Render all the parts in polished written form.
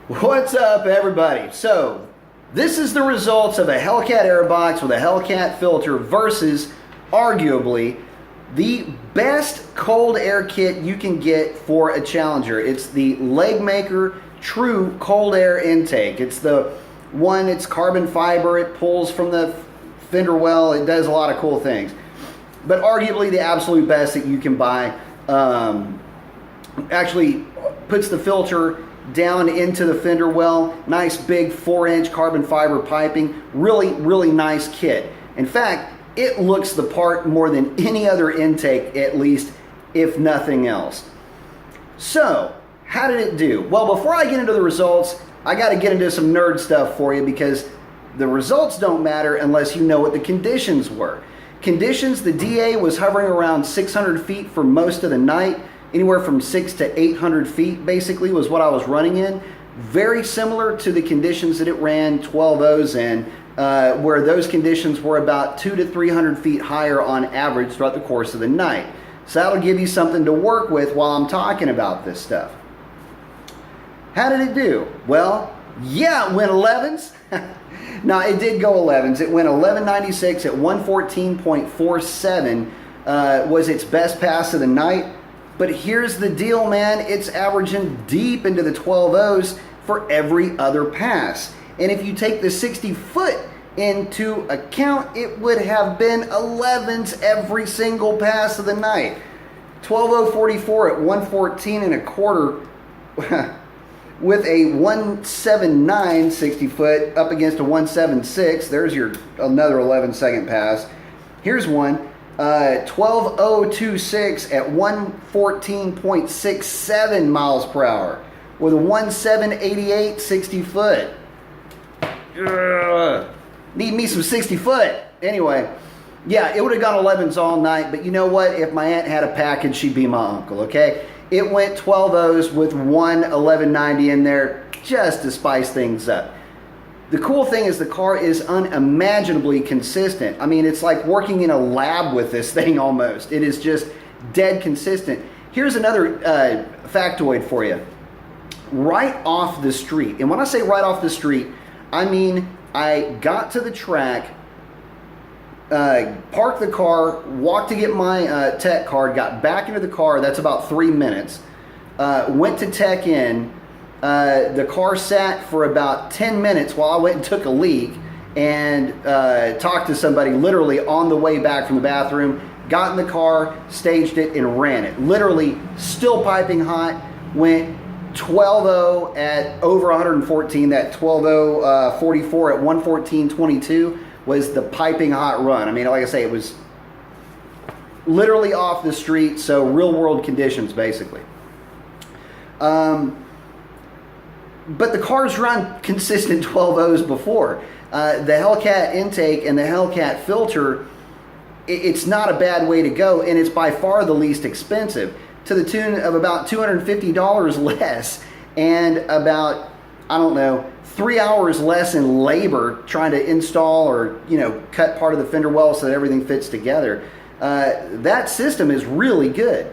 What's up, everybody? So this is the results of a Hellcat airbox with a Hellcat filter versus arguably the best cold air kit you can get for a Challenger. It's the Legmaker True Cold Air Intake. It's the one, it's carbon fiber, it pulls from the fender well, it does a lot of cool things. But arguably the absolute best that you can buy. Actually puts the filter down into the fender well, nice big 4-inch carbon fiber piping, really nice kit. In fact, it looks the part more than any other intake, at least, if nothing else. So, how did it do? Well, before I get into the results, I got to get into some nerd stuff for you because the results don't matter unless you know what the conditions were. Conditions, the DA was hovering around 600 feet for most of the night. Anywhere from 600 to 800 feet basically was what I was running in. Very similar to the conditions that it ran 12.0s in, where those conditions were about 200 to 300 feet higher on average throughout the course of the night. So that'll give you something to work with while I'm talking about this stuff. How did it do? Well, yeah, it went 11s. No, it did go 11s. It went 1196 at 114.47 was its best pass of the night. But here's the deal, man. It's averaging deep into the 12.0s for every other pass. And if you take the 60 foot into account, it would have been 11s every single pass of the night. 12.044 at 114 and a quarter with a 179 60 foot up against a 176. There's your another 11-second pass. Here's one. 12.026 at 114.67 miles per hour with a 1.788 60 foot. Need me some 60 foot. Anyway, yeah, it would have gone 11s all night, but you know what? If my aunt had a package, she'd be my uncle, okay? It went 12.0s with one 1190 in there just to spice things up. The cool thing is the car is unimaginably consistent. I mean, it's like working in a lab with this thing almost. It is just dead consistent. Here's another factoid for you. Right off the street, and when I say right off the street, I mean I got to the track, parked the car, walked to get my tech card, got back into the car, that's about 3 minutes, went to tech in. The car sat for about 10 minutes while I went and took a leak and talked to somebody literally on the way back from the bathroom, got in the car, staged it, and ran it. Literally still piping hot, went 12.0 at over 114, that 12.044 at 114.22 was the piping hot run. I mean, like I say, it was literally off the street, so real world conditions basically. But the cars run consistent 12.0s before. The Hellcat intake and the Hellcat filter, it's not a bad way to go, and it's by far the least expensive, to the tune of about $250 less and about, I don't know, 3 hours less in labor trying to install or, you know, cut part of the fender well so that everything fits together. That system is really good.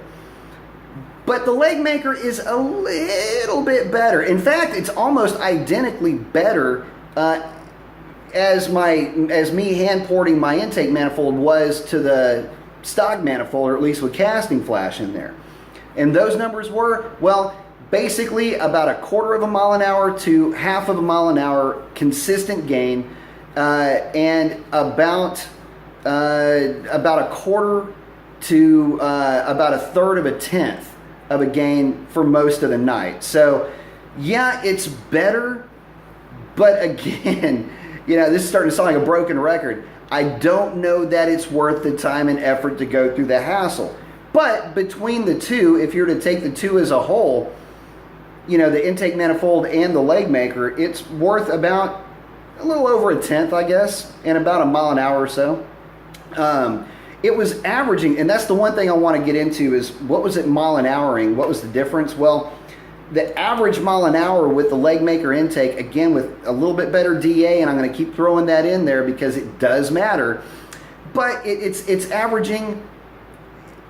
But the Legmaker is a little bit better. In fact, it's almost identically better as me hand porting my intake manifold was to the stock manifold, or at least with casting flash in there. And those numbers were, well, basically about 1/4 mile an hour to 1/2 mile an hour consistent gain, and about 1/4 to about 1/3 of a tenth of a gain for most of the night. So yeah, it's better, but again, you know, this is starting to sound like a broken record. I don't know that it's worth the time and effort to go through the hassle. But between the two, if you're to take the two as a whole, you know, the intake manifold and the Legmaker, it's worth about a little over 1/10, I guess, and about 1 mile an hour or so. It was averaging, and that's the one thing I want to get into is what was it mile an houring? What was the difference? Well, the average mile an hour with the Legmaker intake, again with a little bit better DA, and I'm going to keep throwing that in there because it does matter, but it's averaging,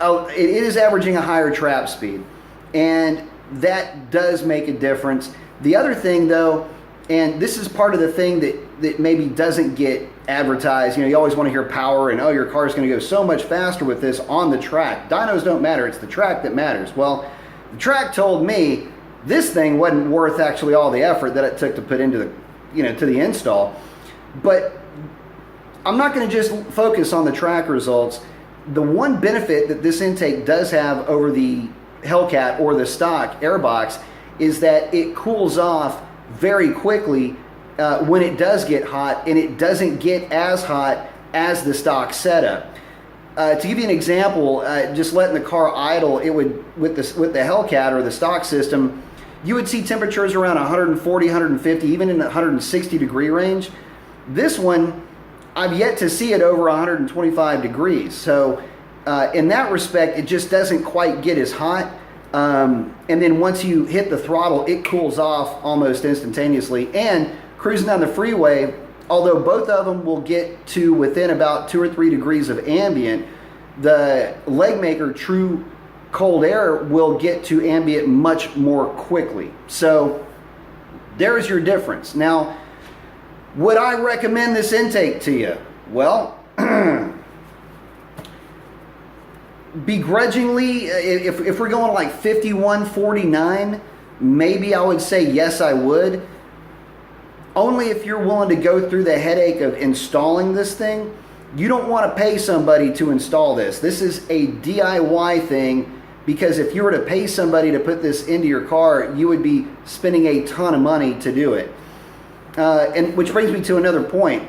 it is averaging a higher trap speed, and that does make a difference. The other thing though, and this is part of the thing that maybe doesn't get advertised, you always want to hear power and, oh, your car is going to go so much faster with this on the track. Dynos don't matter, it's the track that matters. Well, the track told me this thing wasn't worth actually all the effort that it took to put into the, to the install. But I'm not going to just focus on the track results. The one benefit that this intake does have over the Hellcat or the stock airbox is that it cools off very quickly when it does get hot, and it doesn't get as hot as the stock setup. To give you an example, just letting the car idle, it would with the Hellcat or the stock system, you would see temperatures around 140, 150, even in the 160 degree range. This one, I've yet to see it over 125 degrees. So in that respect, it just doesn't quite get as hot. And then once you hit the throttle, it cools off almost instantaneously. And cruising down the freeway, although both of them will get to within about 2 or 3 degrees of ambient, the Legmaker True Cold Air will get to ambient much more quickly. So there's your difference. Now, would I recommend this intake to you? Well, begrudgingly, if we're going like 5149, maybe I would say yes, I would. Only if you're willing to go through the headache of installing this thing. You don't want to pay somebody to install this. This is a DIY thing, because if you were to pay somebody to put this into your car, you would be spending a ton of money to do it. And which brings me to another point.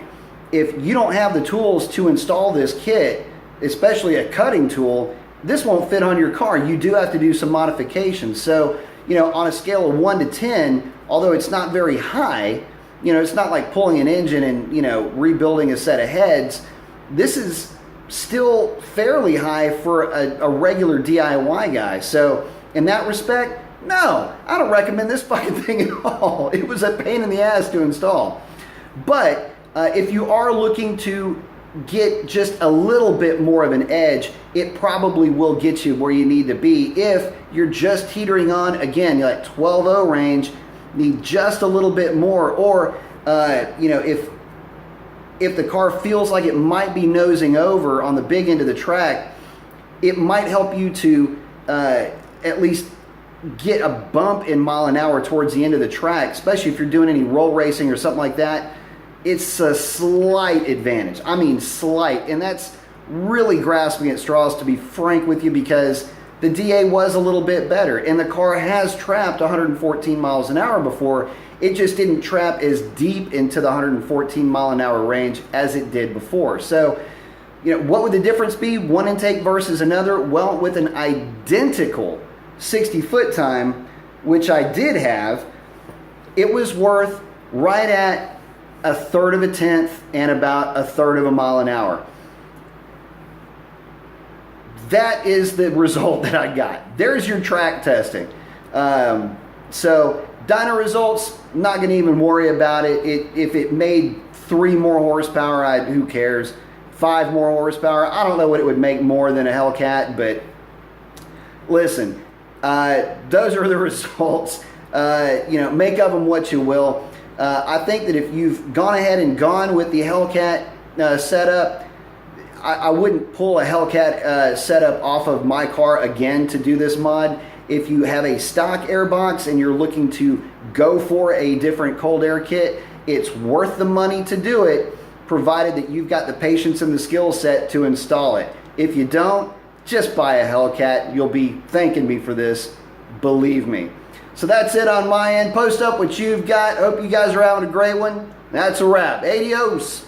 If you don't have the tools to install this kit, especially a cutting tool, this won't fit on your car. You do have to do some modifications. So, on a scale of 1 to 10, although it's not very high, it's not like pulling an engine and, rebuilding a set of heads. This is still fairly high for a regular DIY guy. So in that respect, no, I don't recommend this fucking thing at all. It was a pain in the ass to install. But if you are looking to get just a little bit more of an edge, it probably will get you where you need to be. If you're just teetering on, again, you're at 12.0 range, need just a little bit more, or if the car feels like it might be nosing over on the big end of the track, it might help you to at least get a bump in mile an hour towards the end of the track, especially if you're doing any roll racing or something like that. It's a slight advantage. I mean slight, and that's really grasping at straws, to be frank with you, because the DA was a little bit better, and the car has trapped 114 miles an hour before. It just didn't trap as deep into the 114 mile an hour range as it did before. So, what would the difference be, one intake versus another? Well, with an identical 60-foot time, which I did have, it was worth right at 1/3 of a tenth and about 1/3 of a mile an hour. That is the result that I got. There's your track testing. So dyno results, not going to even worry about it. If it made 3 more horsepower, who cares? 5 more horsepower, I don't know what it would make more than a Hellcat, but listen, those are the results. Make of them what you will. I think that if you've gone ahead and gone with the Hellcat setup, I wouldn't pull a Hellcat setup off of my car again to do this mod. If you have a stock airbox and you're looking to go for a different cold air kit, it's worth the money to do it, provided that you've got the patience and the skill set to install it. If you don't, just buy a Hellcat. You'll be thanking me for this, believe me. So that's it on my end. Post up what you've got. Hope you guys are having a great one. That's a wrap. Adios.